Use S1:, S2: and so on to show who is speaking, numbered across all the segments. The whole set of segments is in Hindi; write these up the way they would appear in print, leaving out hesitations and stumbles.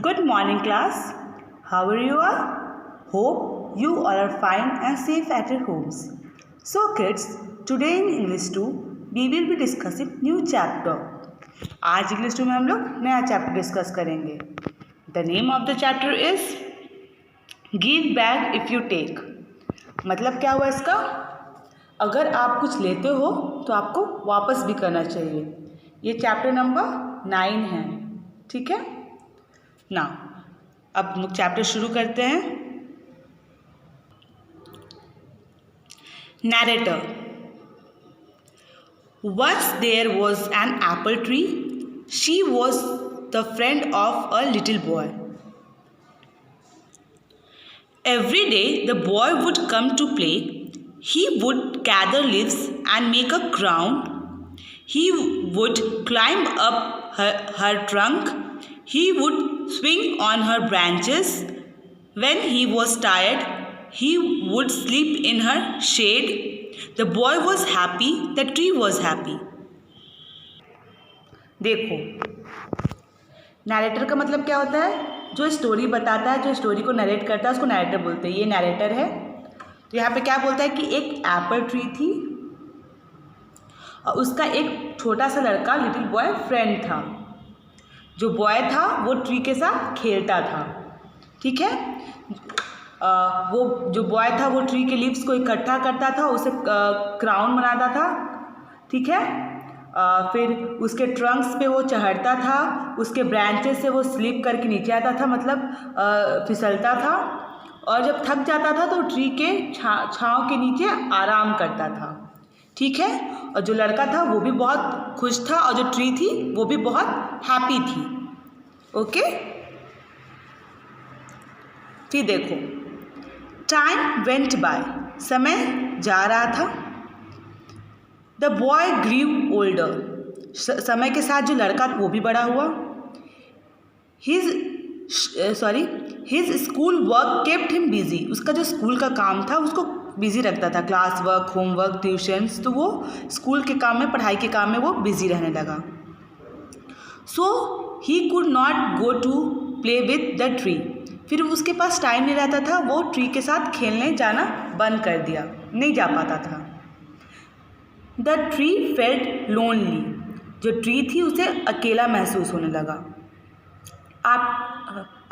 S1: Good morning, class. How are you all? Hope you all are fine and safe at your homes. So, kids, today in English 2, we will be discussing new chapter. आज इंग्लिश 2 में हम लोग नया चैप्टर डिस्कस करेंगे. The name of the chapter is Give back if you take. मतलब क्या हुआ इसका? अगर आप कुछ लेते हो तो आपको वापस भी करना चाहिए. ये चैप्टर नंबर 9 है. ठीक है ना. अब हम लोग चैप्टर शुरू करते हैं. Narrator. Once there was an apple tree. She was the friend of a little boy. Every day the boy would come to play. He would gather leaves and make a crown. He would climb up her trunk. He would swing on her branches. When he was tired, he would sleep in her shade. The boy was happy. The tree was happy. देखो, नैरेटर का मतलब क्या होता है? जो स्टोरी बताता है, जो स्टोरी को नरेट करता है, उसको नैरेटर बोलते हैं. ये नैरेटर है. तो यहाँ पे क्या बोलता है कि एक एप्पल ट्री थी और उसका एक छोटा सा लड़का लिटिल बॉय फ्रेंड था. जो बॉय था वो ट्री के साथ खेलता था. ठीक है. वो जो बॉय था वो ट्री के लीव्स को इकट्ठा करता था, उसे क्राउन बनाता था. ठीक है. फिर उसके ट्रंक्स पे वो चढ़ता था, उसके ब्रांचेस से वो स्लिप करके नीचे आता था, मतलब फिसलता था. और जब थक जाता था तो ट्री के छाँव के नीचे आराम करता था. ठीक है. और जो लड़का था वो भी बहुत खुश था और जो ट्री थी वो भी बहुत हैप्पी थी. ओके. फिर देखो, टाइम वेंट बाय. समय जा रहा था. The boy grew older. समय के साथ जो लड़का था वो भी बड़ा हुआ. His school work kept him busy. उसका जो स्कूल का काम था उसको बिजी रखता था. Class work, homework, tuitions. तो वो स्कूल के काम में, पढ़ाई के काम में वो बिजी रहने लगा. So he could not go to play with the tree. फिर उसके पास टाइम नहीं रहता था. वो ट्री के साथ खेलने जाना बंद कर दिया, नहीं जा पाता था. The tree felt lonely. जो ट्री थी उसे अकेला महसूस होने लगा.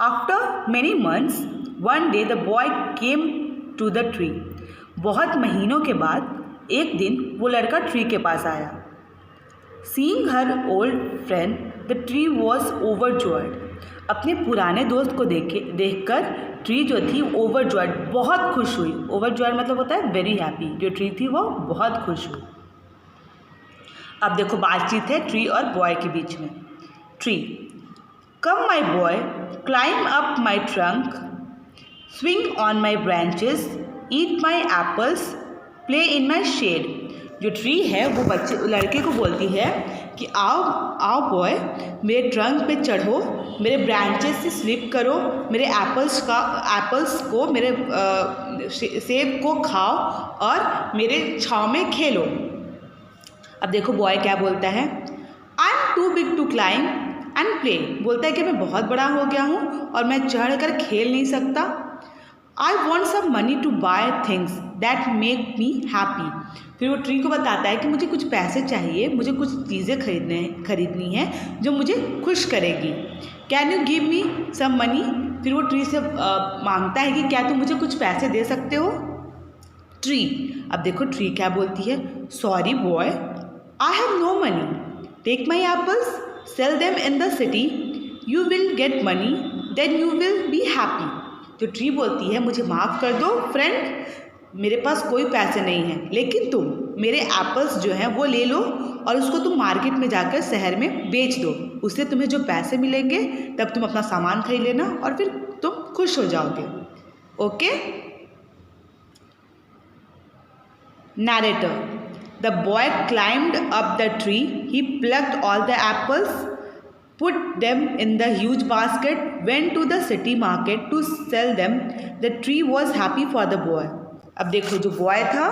S1: After many months one day the boy came to the tree. बहुत महीनों के बाद एक दिन वो लड़का ट्री के पास आया. Seeing her old friend the tree was overjoyed. अपने पुराने दोस्त को देखकर ट्री जो थी ओवरजॉयड, बहुत खुश हुई. ओवरजॉयड मतलब होता है वेरी हैप्पी. जो ट्री थी वो बहुत खुश हुई. अब देखो, बातचीत है ट्री और बॉय के बीच में. Tree. Come my boy, climb up my trunk, swing on my branches, eat my apples, play in my shade. जो ट्री है वो लड़के को बोलती है कि आओ बॉय, मेरे ट्रंक पे चढ़ो, मेरे ब्रांचेस से स्लिप करो, मेरे एप्पल्स को, मेरे सेब को खाओ और मेरे छाँव में खेलो. अब देखो बॉय क्या बोलता है. I am too big to climb and play. बोलता है कि मैं बहुत बड़ा हो गया हूँ और मैं चढ़ कर खेल नहीं सकता. I want some money to buy things that make me happy. फिर वो ट्री को बताता है कि मुझे कुछ पैसे चाहिए, मुझे कुछ चीज़ें खरीदनी है जो मुझे खुश करेगी. Can you give me some money. फिर वो ट्री से मांगता है कि क्या तुम मुझे कुछ पैसे दे सकते हो. ट्री. अब देखो ट्री क्या बोलती है. Sorry boy, I have no money. Take my apples, sell them in the city, you will get money, then you will be happy. जो ट्री बोलती है, मुझे माफ़ कर दो फ्रेंड, मेरे पास कोई पैसे नहीं हैं, लेकिन तुम मेरे एप्पल्स जो हैं वो ले लो और उसको तुम मार्केट में जाकर शहर में बेच दो. उससे तुम्हें जो पैसे मिलेंगे तब तुम अपना सामान खरीद लेना और फिर तुम खुश हो जाओगे. Okay. Narrator. The boy climbed up the tree. He plucked all the apples, put them in the huge basket, went to the city market to sell them. The tree was happy for the boy. अब देखो, जो बॉय था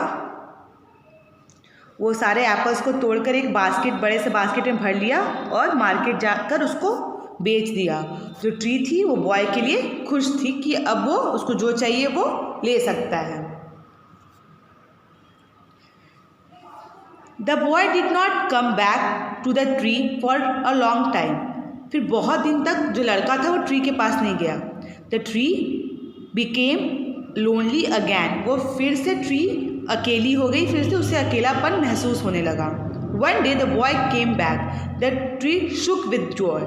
S1: वो सारे एप्पल्स को तोड़कर एक बास्केट, बड़े से बास्केट में भर लिया और मार्केट जाकर उसको बेच दिया। जो ट्री थी वो बॉय के लिए खुश थी कि अब वो उसको जो चाहिए वो ले सकता है। The boy did not come back to the tree for a long time. फिर बहुत दिन तक जो लड़का था वो ट्री के पास नहीं गया। The tree became lonely again. वो फिर से ट्री अकेली हो गई, फिर से उसे अकेलापन महसूस होने लगा। One day the boy came back, the tree shook with joy.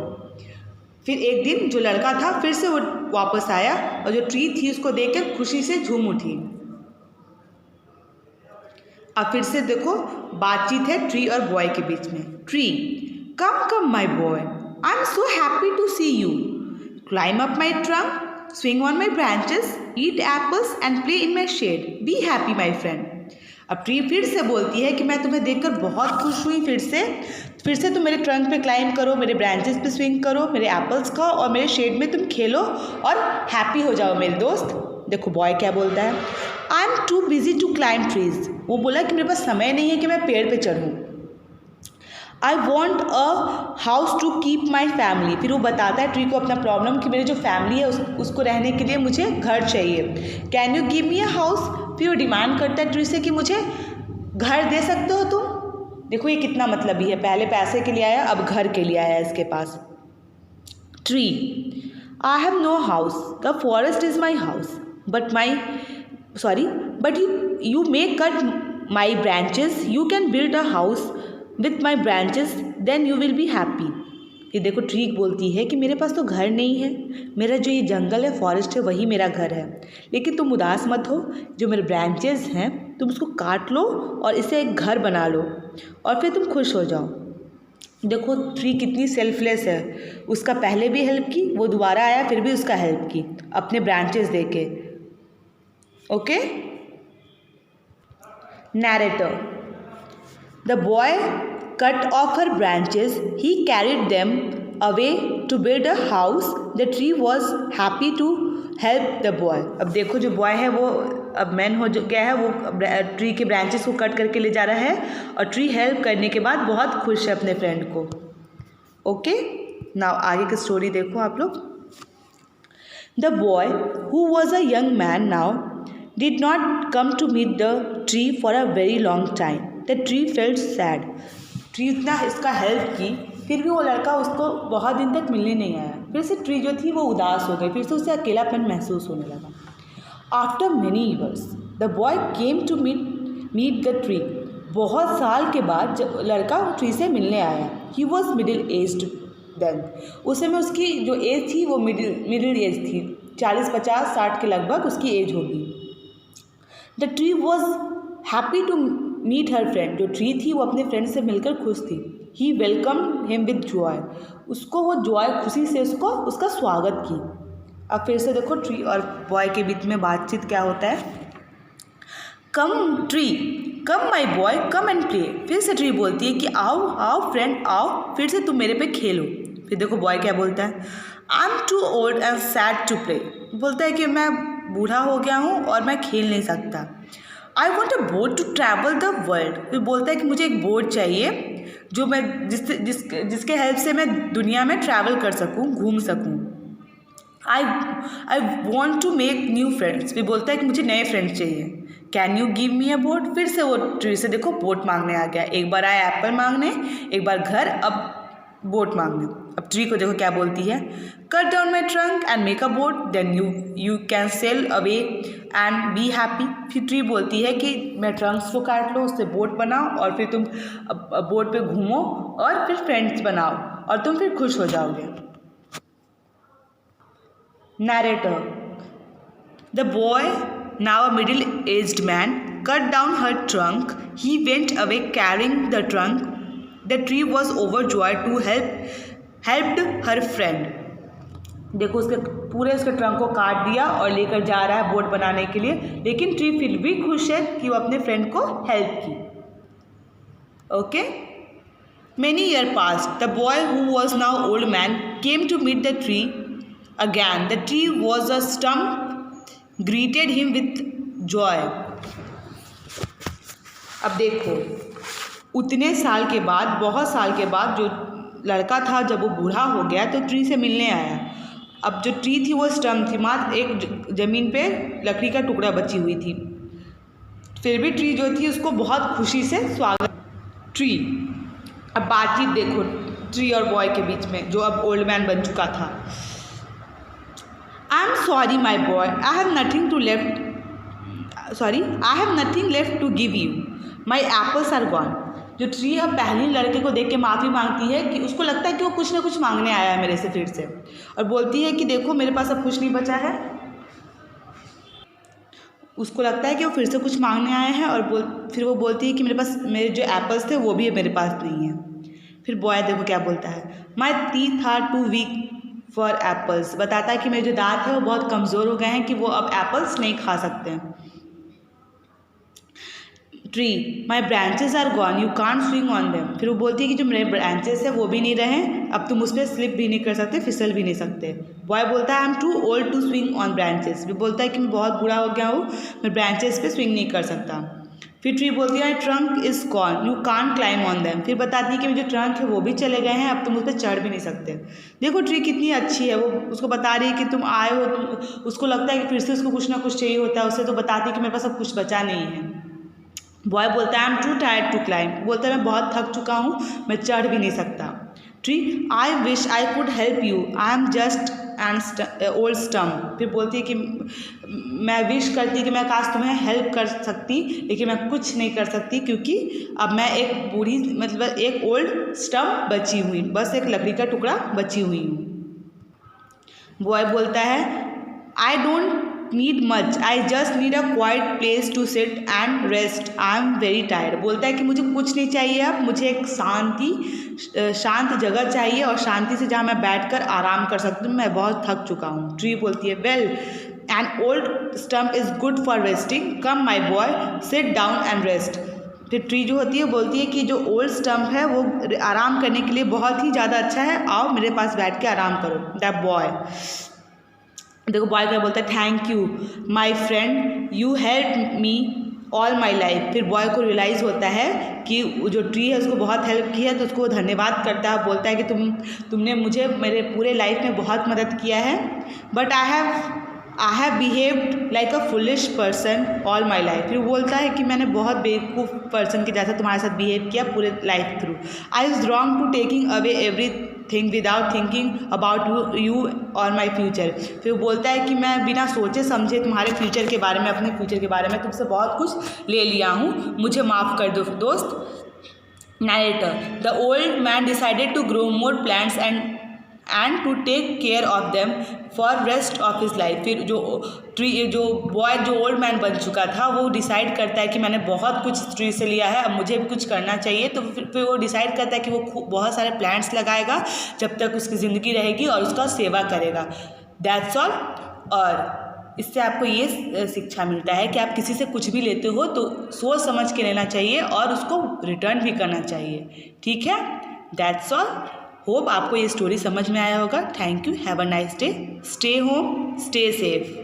S1: फिर एक दिन जो लड़का था फिर से वो वापस आया और जो ट्री थी उसको देखकर खुशी से झूम उठी। अब फिर से देखो बातचीत है ट्री और बॉय के बीच में। Tree, come come my boy, I am so happy to see you. Climb up my trunk, swing on my branches, eat apples and play in my shade. Be happy my friend. अब ट्री फिर से बोलती है कि मैं तुम्हें देखकर बहुत खुश हुई। फिर से तुम मेरे ट्रंक पे क्लाइंब करो, मेरे ब्रांचेस पे स्विंग करो, मेरे एप्पल्स खाओ और मेरे शेड में तुम खेलो और हैप्पी हो जाओ मेरे दोस्त। देखो बॉय क्या बोलता है, I am too busy to climb trees. वो बोला कि मेरे पास समय नहीं है कि मैं पेड़ पे चढ़ूँ। I want a house to keep my family. फिर वो बताता है ट्री को अपना प्रॉब्लम कि मेरी जो फैमिली है उसको रहने के लिए मुझे घर चाहिए। Can you give me a house. फिर वो डिमांड करता है ट्री से कि मुझे घर दे सकते हो तुम। देखो ये कितना मतलबी है, पहले पैसे के लिए आया अब घर के लिए आया इसके पास। Tree, I have no house, the forest is my house, but you may cut my branches, you can build a house with my branches, then you will be happy. ये देखो ट्री बोलती है कि मेरे पास तो घर नहीं है, मेरा जो ये जंगल है फॉरेस्ट है वही मेरा घर है, लेकिन तुम उदास मत हो, जो मेरे ब्रांचेस हैं तुम उसको काट लो और इसे एक घर बना लो और फिर तुम खुश हो जाओ। देखो ट्री कितनी सेल्फलेस है, उसका पहले भी हेल्प की, वो दोबारा आया फिर भी उसका हेल्प की अपने ब्रांचेस दे के। Okay, narrator, the boy cut off her branches, he carried them away to build a house. The tree was happy to help the boy. अब देखो जो बॉय है वो अब मैन हो गया है, वो ट्री के ब्रांचेस को कट करके ले जा रहा है और ट्री हेल्प करने के बाद बहुत खुश है अपने फ्रेंड को। ओके, नाउ आगे की स्टोरी देखो आप लोग। The boy who was a young man now did not come to meet the tree for a very long time. The tree felt sad. Tree इतना इसका हेल्प की फिर भी वो लड़का उसको बहुत दिन तक मिलने नहीं आया। फिर से ट्री जो थी वो उदास हो गई, फिर से उसे अकेलापन महसूस होने लगा। After many years the boy came to meet the tree. बहुत साल के बाद जब लड़का ट्री से मिलने आया, he was middle aged then. उस समय उसकी जो एज थी वो मिडिल एज थी, 40-50-60 के लगभग उसकी एज होगी। The tree was happy to meet her friend. जो ट्री थी वो अपने फ्रेंड से मिलकर खुश थी। He welcome him with joy. उसको वो जॉय खुशी से उसका स्वागत की। अब फिर से देखो ट्री और बॉय के बीच में बातचीत क्या होता है। Come tree, come my boy, come and play. फिर से ट्री बोलती है कि आओ आओ फ्रेंड आओ, फिर से तुम मेरे पे खेलो। फिर देखो बॉय क्या बोलता है, I am too old and sad to play. बोलता है कि मैं बूढ़ा हो गया हूँ और मैं खेल नहीं सकता। I want a boat to travel the world. फिर बोलता है कि मुझे एक बोट चाहिए जो मैं जिसके हेल्प से मैं दुनिया में ट्रैवल कर सकूँ, घूम सकूँ। I want to make new friends. फिर बोलता है कि मुझे नए फ्रेंड्स चाहिए। Can you give me a boat. फिर से वो ट्री से देखो बोट मांगने आ गया। एक बार आया एप्पल मांगने, एक बार घर, अब बोट मांगने। अब ट्री को देखो क्या बोलती है, cut down my trunk and make a boat, then you can sail away and be happy. फिर ट्री बोलती है कि मैं ट्रंक्स को काट लो, उससे बोट बनाओ और फिर तुम बोट पे घूमो और फिर फ्रेंड्स बनाओ और तुम फिर खुश हो जाओगे। Narrator, the boy now a middle aged man cut down her trunk. He went away carrying the trunk. The tree was overjoyed to helped her friend. देखो उसके ट्रंक को काट दिया और लेकर जा रहा है बोट बनाने के लिए, लेकिन ट्री फिर भी खुश है कि वो अपने फ्रेंड को हेल्प की। Okay, many years passed. The boy who was now old man came to meet the tree again. The tree was a stump, greeted him with joy. अब देखो उतने साल के बाद, बहुत साल के बाद जो लड़का था जब वो बूढ़ा हो गया तो ट्री से मिलने आया। अब जो ट्री थी वो स्टम्प थी, मात्र एक ज़मीन पे लकड़ी का टुकड़ा बची हुई थी। फिर भी ट्री जो थी उसको बहुत खुशी से स्वागत। ट्री, अब बातचीत देखो ट्री और बॉय के बीच में, जो अब ओल्ड मैन बन चुका था। I am sorry my boy, I have nothing left to give you, my apples are gone. जो ट्री अब पहली लड़के को देख के माफ़ी मांगती है कि उसको लगता है कि वो कुछ ना कुछ मांगने आया है मेरे से फिर से, और बोलती है कि देखो मेरे पास अब कुछ नहीं बचा है। उसको लगता है कि वो फिर से कुछ मांगने आए हैं, और फिर वो बोलती है कि मेरे जो एप्पल्स थे वो भी मेरे पास नहीं है। फिर बॉय देखो क्या बोलता है, my teeth are too weak for apples. बताता है कि मेरे जो दांत हैं वो बहुत कमज़ोर हो गए हैं कि वो अब एप्पल्स नहीं खा सकते हैं। Tree, my branches are gone, you can't swing on them. फिर वो बोलती है कि जो मेरे ब्रांचेस है वो भी नहीं रहे, अब तुम उस पर स्लिप भी नहीं कर सकते, फिसल भी नहीं सकते। बॉय बोलता है I am too old to swing on branches. फिर बोलता है कि मैं बहुत बूढ़ा हो गया हूँ, मैं ब्रांचेस पे स्विंग नहीं कर सकता। फिर ट्री बोलती है trunk is gone, you can't climb on them. फिर बताती है कि मेरे जो ट्रंक है वो भी चले गए हैं, अब तुम उस पर चढ़ भी नहीं सकते। देखो ट्री कितनी अच्छी है, वो उसको बता रही है कि तुम आए हो, उसको लगता है कि फिर से उसको कुछ ना कुछ चाहिए होता है उससे, तो बताती है कि मेरे पास अब कुछ बचा नहीं है। बॉय बोलता है I am too tired to climb. बोलता है मैं बहुत थक चुका हूँ, मैं चढ़ भी नहीं सकता। Tree, I wish I could help you, I am just an old stump. फिर बोलती है कि मैं विश करती कि मैं काश तुम्हें हेल्प कर सकती, लेकिन मैं कुछ नहीं कर सकती क्योंकि अब मैं एक बूढ़ी मतलब एक ओल्ड स्टम्प बची हुई, बस एक लकड़ी का टुकड़ा बची हुई हूँ। बॉय बोलता है I don't need much, I just need a quiet place to sit and rest, I am very tired. बोलता है कि मुझे कुछ नहीं चाहिए, अब मुझे एक शांत जगह चाहिए और शांति से जहाँ मैं बैठकर आराम कर सकती हूँ, मैं बहुत थक चुका हूँ। ट्री बोलती है well an old stump is good for resting, come my boy sit down and rest. फिर ट्री जो होती है बोलती है कि जो ओल्ड स्टम्प है वो आराम करने के लिए बहुत ही ज़्यादा अच्छा है, आओ मेरे पास बैठ के आराम करो। दैट बॉय, देखो बॉय क्या बोलता है thank you my friend, you help me all my life. फिर बॉय को रियलाइज़ होता है कि जो ट्री है उसको बहुत हेल्प की है, तो उसको धन्यवाद करता है, बोलता है कि तुमने मुझे मेरे पूरे लाइफ में बहुत मदद किया है, but I have behaved like a foolish person all my life. फिर बोलता है कि मैंने बहुत बेवकूफ़ पर्सन के जैसा तुम्हारे साथ बिहेव किया पूरे life through. I is wrong to taking away everything without thinking about you और माई फ्यूचर। फिर बोलता है कि मैं बिना सोचे समझे तुम्हारे फ्यूचर के बारे में, अपने फ्यूचर के बारे में तुमसे बहुत कुछ ले लिया हूँ, मुझे माफ़ कर दो दोस्त। Narrator, the old man decided to grow more plants and to take care of them for rest of his life. फिर जो बॉय जो ओल्ड मैन बन चुका था वो डिसाइड करता है कि मैंने बहुत कुछ ट्री से लिया है, अब मुझे भी कुछ करना चाहिए, तो फिर वो डिसाइड करता है कि वो बहुत सारे प्लांट्स लगाएगा जब तक उसकी ज़िंदगी रहेगी और उसका सेवा करेगा। That's all. और इससे आपको ये शिक्षा मिलता है कि आप किसी से कुछ भी लेते हो तो सोच समझ के लेना चाहिए और उसको रिटर्न भी करना चाहिए। ठीक है, दैट्स ऑल। होप आपको ये स्टोरी समझ में आया होगा। Thank you, have a nice day, stay home, stay safe.